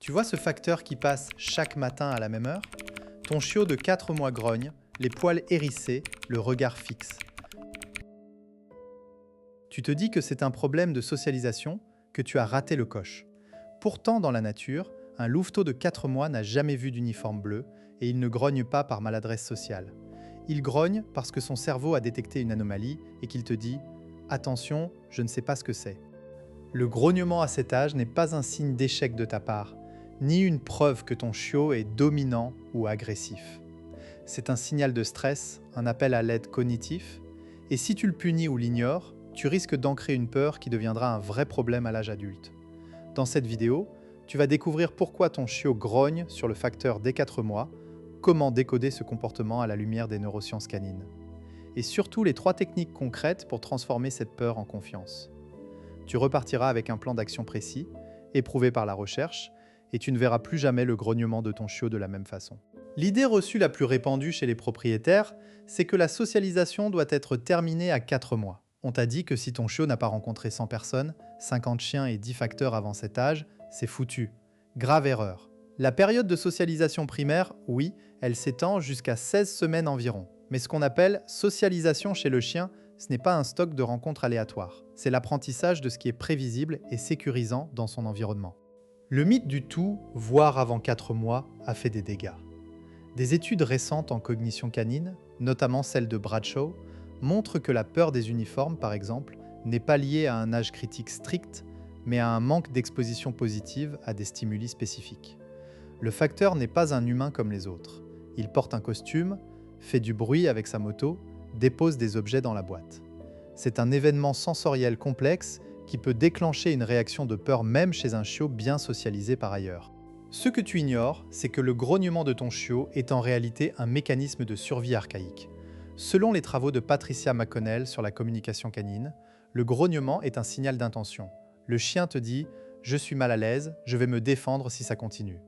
Tu vois ce facteur qui passe chaque matin à la même heure? Ton chiot de 4 mois grogne, les poils hérissés, le regard fixe. Tu te dis que c'est un problème de socialisation, que tu as raté le coche. Pourtant, dans la nature, un louveteau de 4 mois n'a jamais vu d'uniforme bleu et il ne grogne pas par maladresse sociale. Il grogne parce que son cerveau a détecté une anomalie et qu'il te dit « Attention, je ne sais pas ce que c'est ». Le grognement à cet âge n'est pas un signe d'échec de ta part, ni une preuve que ton chiot est dominant ou agressif. C'est un signal de stress, un appel à l'aide cognitif, et si tu le punis ou l'ignores, tu risques d'ancrer une peur qui deviendra un vrai problème à l'âge adulte. Dans cette vidéo, tu vas découvrir pourquoi ton chiot grogne sur le facteur dès 4 mois, comment décoder ce comportement à la lumière des neurosciences canines, et surtout les 3 techniques concrètes pour transformer cette peur en confiance. Tu repartiras avec un plan d'action précis, éprouvé par la recherche, et tu ne verras plus jamais le grognement de ton chiot de la même façon. L'idée reçue la plus répandue chez les propriétaires, c'est que la socialisation doit être terminée à 4 mois. On t'a dit que si ton chiot n'a pas rencontré 100 personnes, 50 chiens et 10 facteurs avant cet âge, c'est foutu. Grave erreur. La période de socialisation primaire, oui, elle s'étend jusqu'à 16 semaines environ. Mais ce qu'on appelle socialisation chez le chien, ce n'est pas un stock de rencontres aléatoires. C'est l'apprentissage de ce qui est prévisible et sécurisant dans son environnement. Le mythe du tout, voire avant 4 mois, a fait des dégâts. Des études récentes en cognition canine, notamment celle de Bradshaw, montrent que la peur des uniformes, par exemple, n'est pas liée à un âge critique strict, mais à un manque d'exposition positive à des stimuli spécifiques. Le facteur n'est pas un humain comme les autres. Il porte un costume, fait du bruit avec sa moto, dépose des objets dans la boîte. C'est un événement sensoriel complexe qui peut déclencher une réaction de peur même chez un chiot bien socialisé par ailleurs. Ce que tu ignores, c'est que le grognement de ton chiot est en réalité un mécanisme de survie archaïque. Selon les travaux de Patricia McConnell sur la communication canine, le grognement est un signal d'intention. Le chien te dit « Je suis mal à l'aise, je vais me défendre si ça continue ».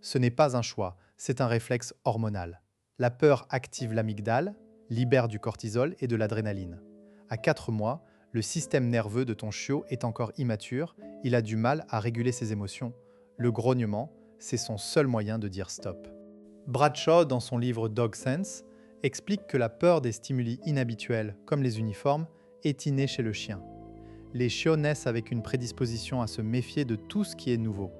Ce n'est pas un choix, c'est un réflexe hormonal. La peur active l'amygdale, libère du cortisol et de l'adrénaline. À 4 mois, le système nerveux de ton chiot est encore immature, il a du mal à réguler ses émotions. Le grognement, c'est son seul moyen de dire stop. Bradshaw, dans son livre Dog Sense, explique que la peur des stimuli inhabituels, comme les uniformes, est innée chez le chien. Les chiots naissent avec une prédisposition à se méfier de tout ce qui est nouveau.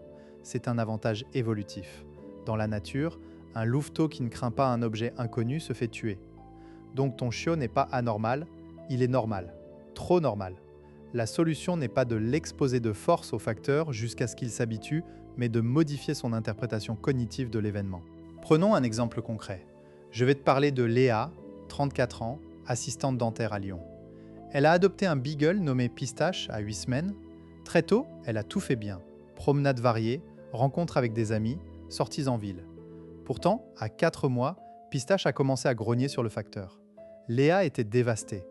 C'est un avantage évolutif. Dans la nature, un louveteau qui ne craint pas un objet inconnu se fait tuer. Donc ton chiot n'est pas anormal, il est normal. Trop normal. La solution n'est pas de l'exposer de force au facteur jusqu'à ce qu'il s'habitue, mais de modifier son interprétation cognitive de l'événement. Prenons un exemple concret. Je vais te parler de Léa, 34 ans, assistante dentaire à Lyon. Elle a adopté un beagle nommé Pistache à 8 semaines. Très tôt, elle a tout fait bien. Promenades variées, rencontres avec des amis, sorties en ville. Pourtant, à 4 mois, Pistache a commencé à grogner sur le facteur. Léa était dévastée.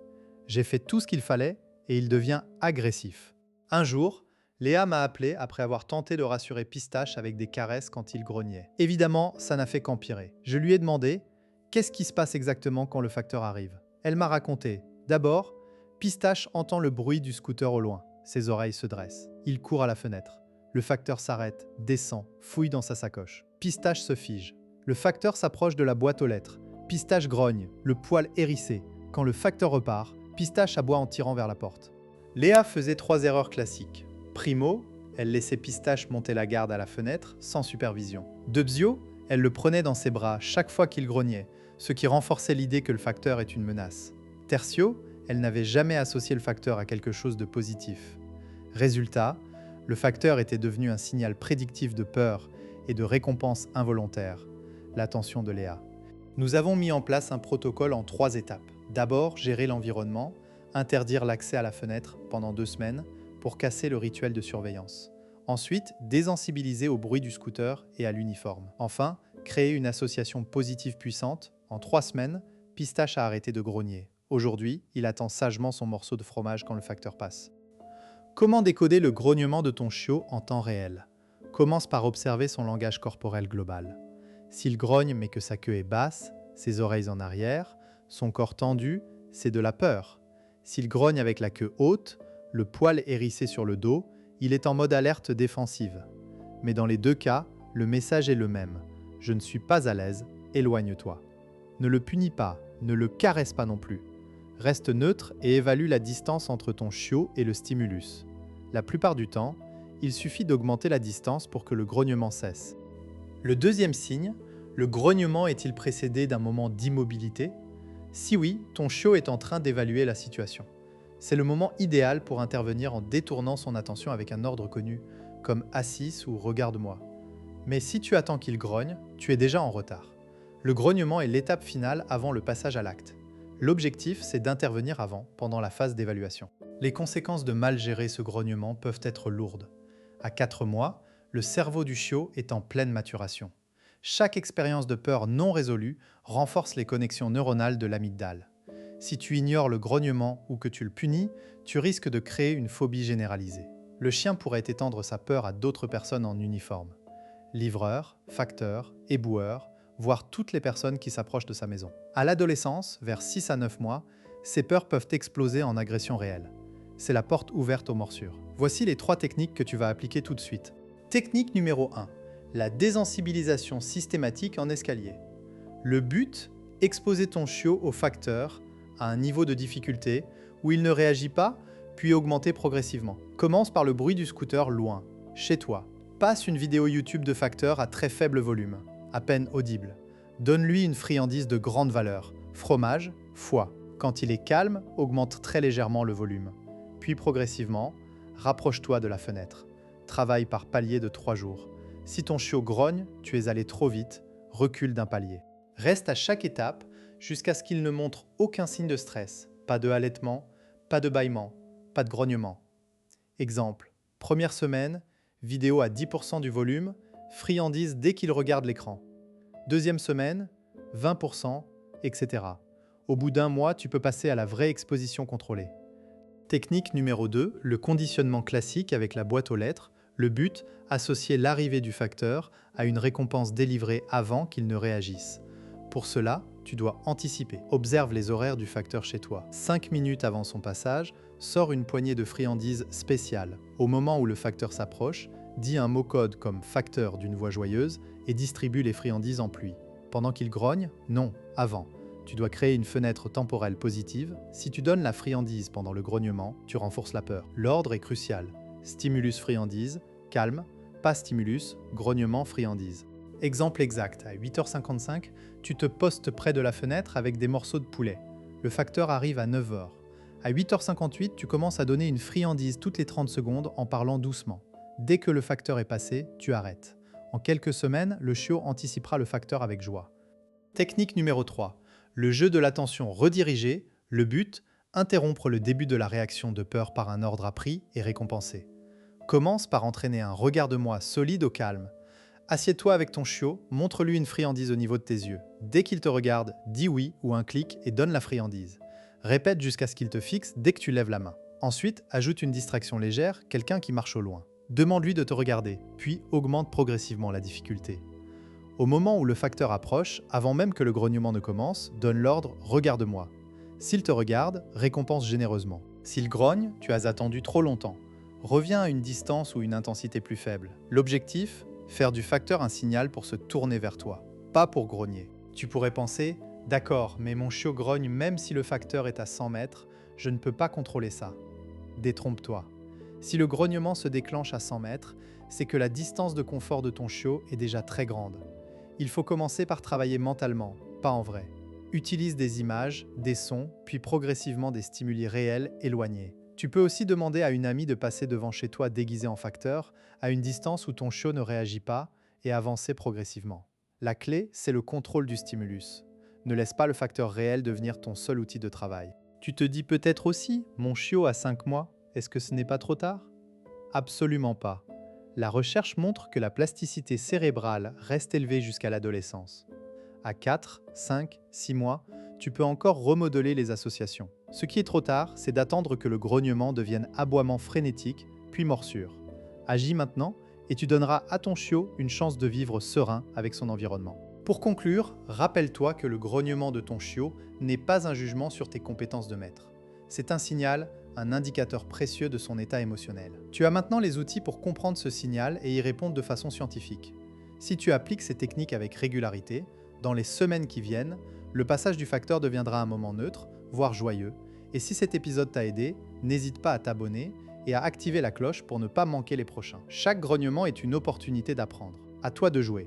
J'ai fait tout ce qu'il fallait et il devient agressif. Un jour, Léa m'a appelé après avoir tenté de rassurer Pistache avec des caresses quand il grognait. Évidemment, ça n'a fait qu'empirer. Je lui ai demandé « Qu'est-ce qui se passe exactement quand le facteur arrive ?» Elle m'a raconté. D'abord, Pistache entend le bruit du scooter au loin. Ses oreilles se dressent. Il court à la fenêtre. Le facteur s'arrête, descend, fouille dans sa sacoche. Pistache se fige. Le facteur s'approche de la boîte aux lettres. Pistache grogne, le poil hérissé. Quand le facteur repart, Pistache aboie en tirant vers la porte. Léa faisait 3 erreurs classiques. Primo, elle laissait Pistache monter la garde à la fenêtre, sans supervision. Deuxio, elle le prenait dans ses bras chaque fois qu'il grognait, ce qui renforçait l'idée que le facteur est une menace. Tertio, elle n'avait jamais associé le facteur à quelque chose de positif. Résultat, le facteur était devenu un signal prédictif de peur et de récompense involontaire. L'attention de Léa. Nous avons mis en place un protocole en 3 étapes. D'abord, gérer l'environnement, interdire l'accès à la fenêtre pendant 2 semaines pour casser le rituel de surveillance. Ensuite, désensibiliser au bruit du scooter et à l'uniforme. Enfin, créer une association positive puissante. En 3 semaines, Pistache a arrêté de grogner. Aujourd'hui, il attend sagement son morceau de fromage quand le facteur passe. Comment décoder le grognement de ton chiot en temps réel? Commence par observer son langage corporel global. S'il grogne mais que sa queue est basse, ses oreilles en arrière, son corps tendu, c'est de la peur. S'il grogne avec la queue haute, le poil hérissé sur le dos, il est en mode alerte défensive. mais dans les deux cas, le message est le même. Je ne suis pas à l'aise, éloigne-toi. Ne le punis pas, ne le caresse pas non plus. Reste neutre et évalue la distance entre ton chiot et le stimulus. La plupart du temps, il suffit d'augmenter la distance pour que le grognement cesse. Le deuxième signe, le grognement est-il précédé d'un moment d'immobilité? Si oui, ton chiot est en train d'évaluer la situation. C'est le moment idéal pour intervenir en détournant son attention avec un ordre connu, comme « assis » ou « regarde-moi ». Mais si tu attends qu'il grogne, tu es déjà en retard. Le grognement est l'étape finale avant le passage à l'acte. L'objectif, c'est d'intervenir avant, pendant la phase d'évaluation. Les conséquences de mal gérer ce grognement peuvent être lourdes. À 4 mois, le cerveau du chiot est en pleine maturation. Chaque expérience de peur non résolue renforce les connexions neuronales de l'amygdale. Si tu ignores le grognement ou que tu le punis, tu risques de créer une phobie généralisée. Le chien pourrait étendre sa peur à d'autres personnes en uniforme. Livreurs, facteurs, éboueurs, voire toutes les personnes qui s'approchent de sa maison. À l'adolescence, vers 6 à 9 mois, ces peurs peuvent exploser en agression réelle. C'est la porte ouverte aux morsures. Voici les 3 techniques que tu vas appliquer tout de suite. Technique numéro 1. La désensibilisation systématique en escalier. Le but, exposer ton chiot au facteur à un niveau de difficulté où il ne réagit pas, puis augmenter progressivement. Commence par le bruit du scooter loin, chez toi. Passe une vidéo YouTube de facteur à très faible volume, à peine audible. Donne-lui une friandise de grande valeur, fromage, foie. Quand il est calme, augmente très légèrement le volume. Puis progressivement, rapproche-toi de la fenêtre. Travaille par palier de 3 jours. Si ton chiot grogne, tu es allé trop vite, recule d'un palier. Reste à chaque étape jusqu'à ce qu'il ne montre aucun signe de stress. Pas de halètement, pas de bâillement, pas de grognement. Exemple, première semaine, vidéo à 10% du volume, friandise dès qu'il regarde l'écran. Deuxième semaine, 20%, etc. Au bout d'un mois, tu peux passer à la vraie exposition contrôlée. Technique numéro 2, le conditionnement classique avec la boîte aux lettres. Le but, associer l'arrivée du facteur à une récompense délivrée avant qu'il ne réagisse. Pour cela, tu dois anticiper. Observe les horaires du facteur chez toi. 5 minutes avant son passage, sors une poignée de friandises spéciales. Au moment où le facteur s'approche, dis un mot-code comme « facteur » d'une voix joyeuse et distribue les friandises en pluie. Pendant qu'il grogne, non, avant. Tu dois créer une fenêtre temporelle positive. Si tu donnes la friandise pendant le grognement, tu renforces la peur. L'ordre est crucial. Stimulus friandise, calme, pas stimulus, grognement friandise. Exemple exact, à 8h55, tu te postes près de la fenêtre avec des morceaux de poulet. Le facteur arrive à 9h. À 8h58, tu commences à donner une friandise toutes les 30 secondes en parlant doucement. Dès que le facteur est passé, tu arrêtes. En quelques semaines, le chiot anticipera le facteur avec joie. Technique numéro 3. Le jeu de l'attention redirigée. Le but, interrompre le début de la réaction de peur par un ordre appris et récompensé. Commence par entraîner un « regarde-moi » solide au calme. Assieds-toi avec ton chiot, montre-lui une friandise au niveau de tes yeux. Dès qu'il te regarde, dis oui ou un clic et donne la friandise. Répète jusqu'à ce qu'il te fixe dès que tu lèves la main. Ensuite, ajoute une distraction légère, quelqu'un qui marche au loin. Demande-lui de te regarder, puis augmente progressivement la difficulté. Au moment où le facteur approche, avant même que le grognement ne commence, donne l'ordre « regarde-moi ». S'il te regarde, récompense généreusement. S'il grogne, tu as attendu trop longtemps. Reviens à une distance ou une intensité plus faible. L'objectif, faire du facteur un signal pour se tourner vers toi, pas pour grogner. Tu pourrais penser « D'accord, mais mon chiot grogne même si le facteur est à 100 mètres, je ne peux pas contrôler ça. » Détrompe-toi. Si le grognement se déclenche à 100 mètres, c'est que la distance de confort de ton chiot est déjà très grande. Il faut commencer par travailler mentalement, pas en vrai. Utilise des images, des sons, puis progressivement des stimuli réels éloignés. Tu peux aussi demander à une amie de passer devant chez toi déguisée en facteur, à une distance où ton chiot ne réagit pas, et avancer progressivement. La clé, c'est le contrôle du stimulus. Ne laisse pas le facteur réel devenir ton seul outil de travail. Tu te dis peut-être aussi, mon chiot a 5 mois, est-ce que ce n'est pas trop tard? Absolument pas. La recherche montre que la plasticité cérébrale reste élevée jusqu'à l'adolescence. À 4, 5, 6 mois, tu peux encore remodeler les associations. Ce qui est trop tard, c'est d'attendre que le grognement devienne aboiement frénétique, puis morsure. Agis maintenant et tu donneras à ton chiot une chance de vivre serein avec son environnement. Pour conclure, rappelle-toi que le grognement de ton chiot n'est pas un jugement sur tes compétences de maître. C'est un signal un indicateur précieux de son état émotionnel. Tu as maintenant les outils pour comprendre ce signal et y répondre de façon scientifique. Si tu appliques ces techniques avec régularité, dans les semaines qui viennent, le passage du facteur deviendra un moment neutre, voire joyeux. Et si cet épisode t'a aidé, n'hésite pas à t'abonner et à activer la cloche pour ne pas manquer les prochains. Chaque grognement est une opportunité d'apprendre. À toi de jouer.